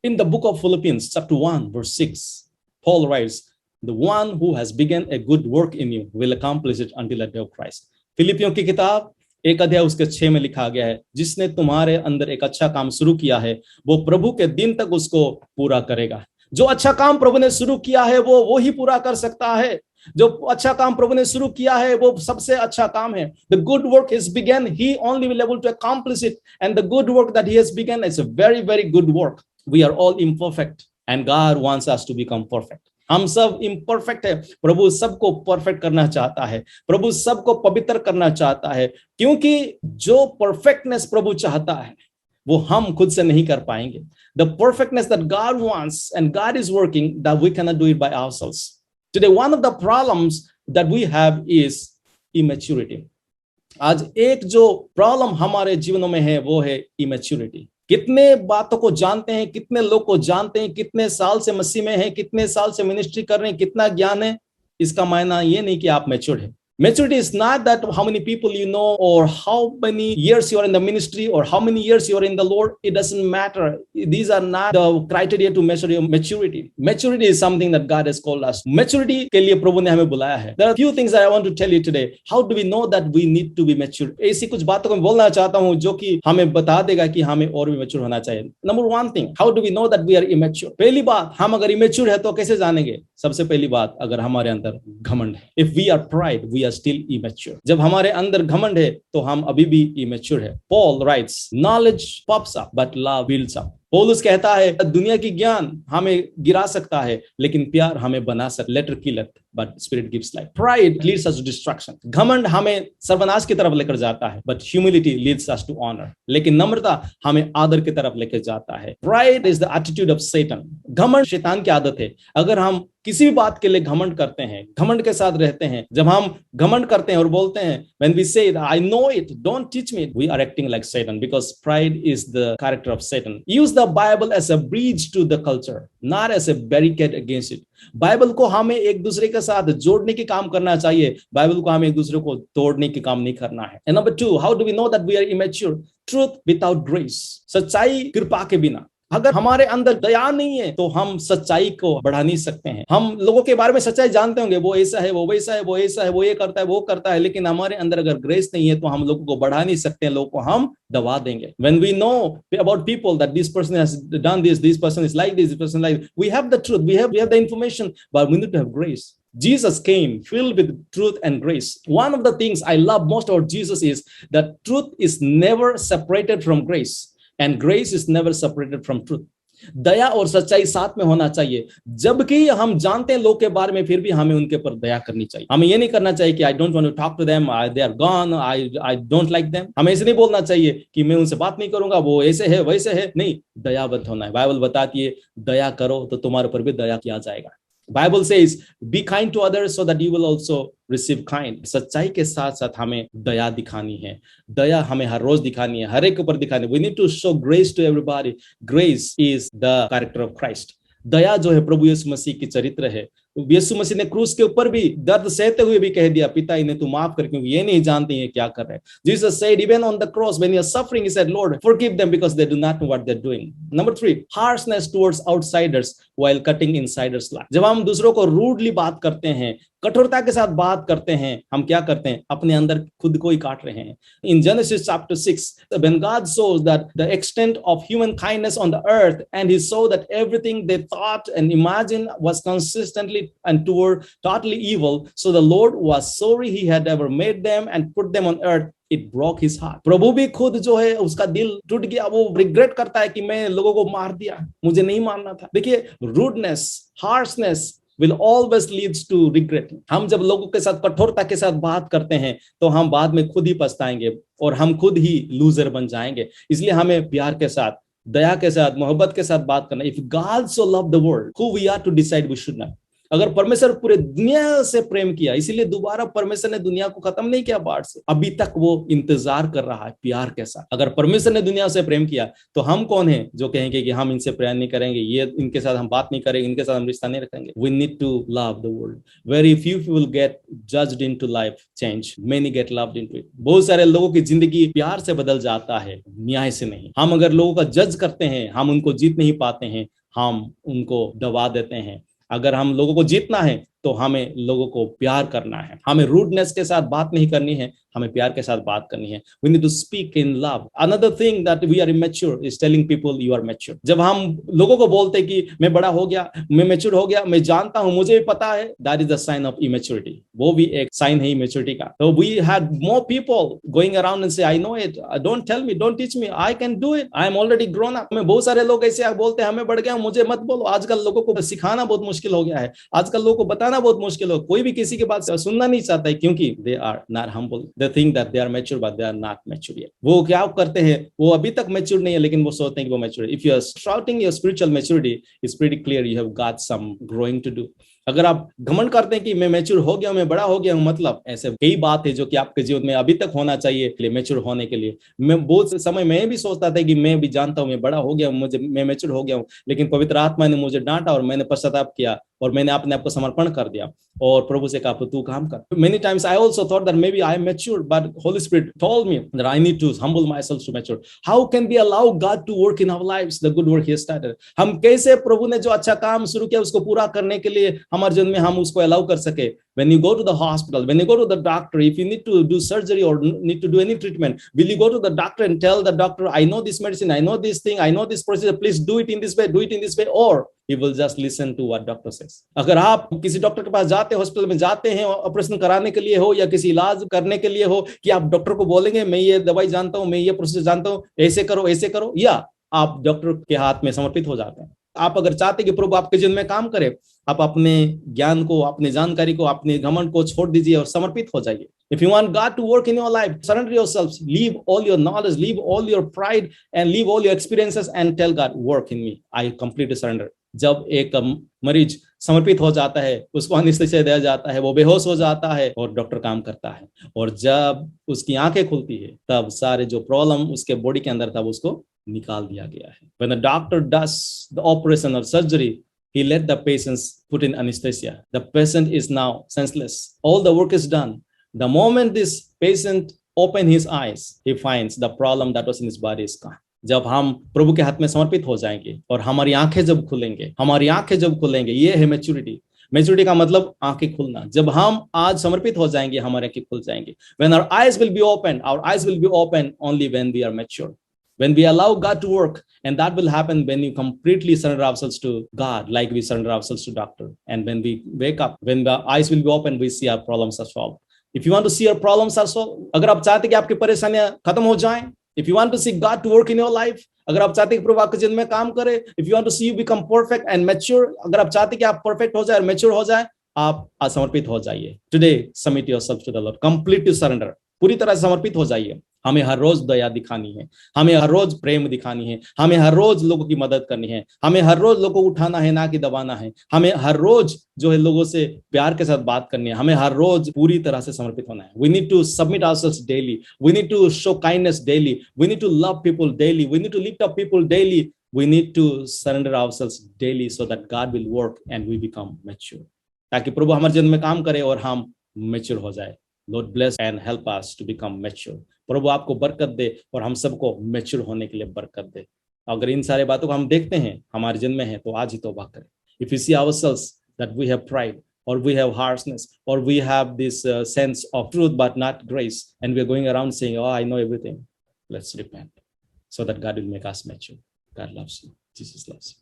In the book of Philippians, chapter 1, verse 6, Paul writes, the one who has begun a good work in you will accomplish it until the day of Christ. फिलिपियों की किताब 1 अध्याय उसके 6 में लिखा गया है, जिसने तुम्हारे अंदर एक अच्छा काम शुरू किया है वो प्रभु के दिन तक उसको पूरा करेगा। जो अच्छा काम प्रभु ने शुरू किया है वो ही पूरा कर सकता है। जो अच्छा काम प्रभु ने शुरू किया है वो सबसे अच्छा काम है। The good work is begun, he only will able to accomplish it, and the good work that he has begun is a very very good work. We are all imperfect and God wants us to become perfect. हम सब imperfect है, प्रभु सबको perfect करना चाहता है, प्रभु सबको पवित्र करना चाहता है, क्योंकि जो परफेक्टनेस प्रभु चाहता है वो हम खुद से नहीं कर पाएंगे। The perfectness that God wants and God is working, that we cannot do it by ourselves. Today one of the problems that we have is immaturity. आज एक जो प्रॉब्लम हमारे जीवनों में है वो है immaturity. कितने बातों को जानते हैं, कितने लोग को जानते हैं, कितने साल से मसीह में हैं, कितने साल से मिनिस्ट्री कर रहे हैं, कितना ज्ञान है, इसका मायना ये नहीं कि आप मैच्योर्ड हैं। Maturity is not that how many people you know or how many years you are in the ministry or how many years you are in the Lord. It doesn't matter. These are not the criteria to measure your maturity. Maturity is something that God has called us. Maturity के लिए प्रभु ने हमें बुलाया है. There are a few things that I want to tell you today. How do we know that we need to be mature? ऐसी कुछ बातों को मैं बोलना चाहता हूँ जो कि हमें बता देगा कि हमें और भी mature होना चाहिए. Number one thing, how do we know that we are immature? पहली बात, हम अगर immature है तो कैसे जानेंगे? सबसे पहली बात, अगर हमारे अंदर घमंड है. If we are pride, we are still immature. जब हमारे अंदर घमंड है तो हम अभी भी immature है. Paul writes, knowledge puffs up, but love builds up. पौलुस कहता है दुनिया की ज्ञान हमें गिरा सकता है लेकिन प्यार हमें बना सकता है. Letter killeth but spirit gives life. Pride leads us to destruction. घमंड हमें सर्वनाश की तरफ लेकर जाता है, but humility leads us to honor. लेकिन नम्रता हमें आदर की तरफ लेकर जाता है. Pride is the attitude of Satan. घमंड शैतान की आदत है. अगर हम किसी भी बात के लिए घमंड करते हैं, घमंड के साथ रहते हैं, जब हम घमंड करते हैं और बोलते हैं, when we say I know it, don't teach me, we are acting like Satan because pride is the character of Satan. Use the Bible as a bridge to the culture, not as a barricade against it. Bible को हमें एक दूसरे के साथ जोड़ने के काम करना चाहिए, बाइबल को हमें एक दूसरे को तोड़ने के काम नहीं करना है. And number two, how do we know that we are immature? Truth without grace. सच्चाई कृपा के बिना. अगर हमारे अंदर दया नहीं है तो हम सच्चाई को बढ़ा नहीं सकते हैं. हम लोगों के बारे में सच्चाई जानते होंगे, वो ऐसा है, वो वैसा है, वो ऐसा है, वो ये करता है, वो करता है, लेकिन हमारे अंदर अगर ग्रेस नहीं है तो हम लोगों को बढ़ा नहीं सकते हैं, लोगों को हम दबा देंगे. When we know about people that this person has done this person is like this person like this, we have the truth, we have the information, but we need to have grace. Jesus came filled with truth and grace. One of the things I love most about Jesus is that truth is never separated from grace. And grace is never separated from truth. दया और सच्चाई साथ में होना चाहिए. जबकि हम जानते हैं लोग के बारे में, फिर भी हमें उनके ऊपर दया करनी चाहिए. हमें ये नहीं करना चाहिए कि I don't want to talk to them, they are gone, I don't like them. हमें ऐसे नहीं बोलना चाहिए कि मैं उनसे बात नहीं करूंगा, वो ऐसे है वैसे है. नहीं, दयावंत होना है. बाइबल बताती है दया करो तो तुम्हारे ऊपर भी दया किया जाएगा. Bible says, be kind to others so that you will also receive kind. सच्चाई के साथ साथ हमें दया दिखानी है. दया हमें हर रोज दिखानी है, हर एक ऊपर दिखानी है. We need to show grace to everybody. Grace is the character of Christ. दया जो है प्रभु यीशु मसीह की चरित्र है. यीशु मसीह ने क्रूस के ऊपर भी दर्द सहते हुए भी कह दिया, पिता इन्हें तू माफ कर, क्योंकि ये नहीं जानते हैं क्या कर रहे हैं. Jesus said even on the cross when he was suffering, he said, Lord, forgive them because they do not know what they're doing. Number 3, harshness towards outsiders while cutting insiders' life. जब हम दूसरों को rudely बात करते हैं, कठोरता के साथ बात करते हैं, हम क्या करते हैं? अपने अंदर खुद को ही काट रहे हैं. In Genesis chapter 6, when God saw that the extent of human kindness on the earth, and he saw that everything they thought and imagined was consistently and toward totally evil, so the Lord was sorry he had ever made them and put them on earth. It broke his heart. प्रभु भी खुद जो है उसका दिल टूट गया. वो regret करता है कि मैं लोगों को मार दिया, मुझे नहीं मारना था. देखिए, rudeness, harshness will always leads to regret. हम जब लोगों के साथ कठोरता के साथ बात करते हैं तो हम बाद में खुद ही पछताएंगे और हम खुद ही लूजर बन जाएंगे. इसलिए हमें प्यार के साथ, दया के साथ, मोहब्बत के साथ बात करना. If God so loved the world, who we are to decide we should not? अगर परमेश्वर पूरे दुनिया से प्रेम किया, इसीलिए दोबारा परमेश्वर ने दुनिया को खत्म नहीं किया बाढ़ से, अभी तक वो इंतजार कर रहा है प्यार के साथ। अगर परमेश्वर ने दुनिया से प्रेम किया तो हम कौन है जो कहेंगे कि हम इनसे प्यार नहीं करेंगे, ये इनके साथ हम बात नहीं करेंगे, इनके साथ हम रिश्ता नहीं रखेंगे। We need to love the world. Very few people get judged into life change, many get loved into it. बहुत सारे लोगों की जिंदगी प्यार से बदल जाता है, न्याय से नहीं। हम अगर लोगों का जज करते हैं, हम उनको जीत नहीं पाते हैं, हम उनको दबा देते हैं। अगर हम लोगों को जीतना है तो हमें लोगों को प्यार करना है, हमें रूडनेस के साथ बात नहीं करनी है, हमें प्यार के साथ बात करनी है। We need to speak in love. Another thing that we are immature is telling people you are mature. जब हम लोगों को बोलते हैं कि मैं बड़ा हो गया, मैं मैच्योर हो गया, मैं जानता हूं, मुझे भी पता है, that is the sign of immaturity. वो भी एक साइन है immaturity का। So we had more people going around and say I know it, don't tell me, don't teach me, I can do it, I am already grown up. हमें बहुत सारे लोग ऐसे बोलते हैं हमें बढ़ गया, मुझे मत बोलो। आजकल लोगों को सिखाना बहुत मुश्किल हो गया है, आजकल लोगों को बताना बहुत मुश्किल हो, कोई भी किसी की बात सुनना नहीं चाहता है, क्योंकि they are not humble. They think that they are mature but they are not mature yet. वो क्या करते हैं, वो अभी तक mature नहीं है लेकिन वो सोचते हैं कि वो mature है। If you are shouting your spiritual maturity, it's pretty clear you have got some growing to do. अगर आप घमंड करते हैं कि मैं मैच्योर हो गया हूं, मैं बड़ा हो गया हूं, मतलब ऐसे कई बात है जो कि आपके जीवन में अभी तक होना चाहिए मैच्योर होने के लिए। मैं बहुत समय मैं भी सोचता था कि मैं भी जानता हूं मैं बड़ा हो गया हूं, मैं मैच्योर हो गया हूं, लेकिन पवित्र आत्मा ने मुझे डांटा और मैंने पश्चाताप किया और मैंने अपने आप को समर्पण कर दिया और प्रभु से कहा तू काम कर। Many times I also thought that maybe I am mature, but Holy Spirit told me that I need to humble myself to mature. How can we allow God to work in our lives, the good work He has started? हम कैसे प्रभु ने जो अच्छा काम शुरू किया उसको पूरा करने के लिए हमारे जीवन में हम उसको अलाउ कर सके। When you go to the hospital, when you go to the doctor, if you need to do surgery or need to do any treatment, will you go to the doctor and tell the doctor, I know this medicine, I know this thing, I know this procedure, please do it in this way, do it in this way, or he will just listen to what doctor says? अगर आप किसी doctor के पास जाते हैं, hospital में जाते हैं operation कराने के लिए हो या किसी इलाज करने के लिए हो, कि आप डॉक्टर को बोलेंगे मैं ये दवाई जानता हूं, मैं ये प्रोसीजर जानता हूं, ऐसे करो, या आप डॉक्टर के हाथ में समर्पित हो जाते हैं। आप अगर चाहते कि प्रभु आपके जीवन में काम करे, आप अपने ज्ञान को, अपनी जानकारी को, अपने घमंड को छोड़ दीजिए और समर्पित हो जाइए। If you want God to work in your life, surrender yourselves, leave all your knowledge, leave all your pride and leave all your experiences and tell God, work in me, I completely surrender. जब एक मरीज समर्पित हो जाता है, उसको anaesthesia दिया जाता है, वो बेहोश हो जाता है और डॉक्टर काम करता है, और जब उसकी आंखें खुलती है तब सारे जो प्रॉब्लम उसके बॉडी के अंदर था उसको निकाल दिया गया है। When the doctor does the operation or surgery, he let the patients put in anesthesia. The patient is now senseless. All the work is done. The moment this patient open his eyes, he finds the problem that was in his body is gone. जब हम प्रभु के हाथ में समर्पित हो जाएंगे और हमारी आंखें जब खुलेंगे, ये है मैच्योरिटी। मैच्योरिटी का मतलब आंखें खुलना। जब हम आज समर्पित हो जाएंगे, हमारी आंखें खुल जाएंगी। When our eyes will be open, our eyes will be open only when we are mature. When we allow God to work, and that will happen when you completely surrender ourselves to God, like we surrender ourselves to doctor. And when we wake up, when the eyes will be open, we see our problems are solved. If you want to see your problems are solved, अगर आप चाहते कि आपकी परेशानियां खत्म हो जाएं, if you want to see God to work in your life, अगर आप चाहते कि प्रभु आपके जीवन में काम करे, if you want to see you become perfect and mature, अगर आप चाहते कि आप परफेक्ट हो जाए और मैच्योर हो जाए, आप समर्पित हो जाइए। Today, submit yourself to the Lord, completely surrender, पूरी तरह से समर्पित हो जाइए। हमें हर रोज दया दिखानी है, हमें हर रोज प्रेम दिखानी है, हमें हर रोज लोगों की मदद करनी है, हमें हर रोज लोगों को उठाना है ना कि दबाना है, हमें हर रोज जो है लोगों से प्यार के साथ बात करनी है, हमें हर रोज पूरी तरह से समर्पित होना है। We need to submit ourselves daily, we need to show kindness daily, we need to love people daily, we need to lift up people daily, we need to surrender ourselves daily so that God will work and we become mature, ताकि प्रभु हमारे जीवन में काम करे और हम mature हो जाए। Lord bless and help us to become mature. प्रभु आपको बरकत दे और हम सबको मैच्योर होने के लिए बरकत दे। अगर इन सारे बातों को हम देखते हैं हमारे जन्म में है तो आज ही तौबा करें। If we see ourselves that we have pride or we have harshness or we have this sense of truth but not grace, and we are going around saying, oh, I know everything, let's repent so that God will make us mature. God loves you. Jesus loves you.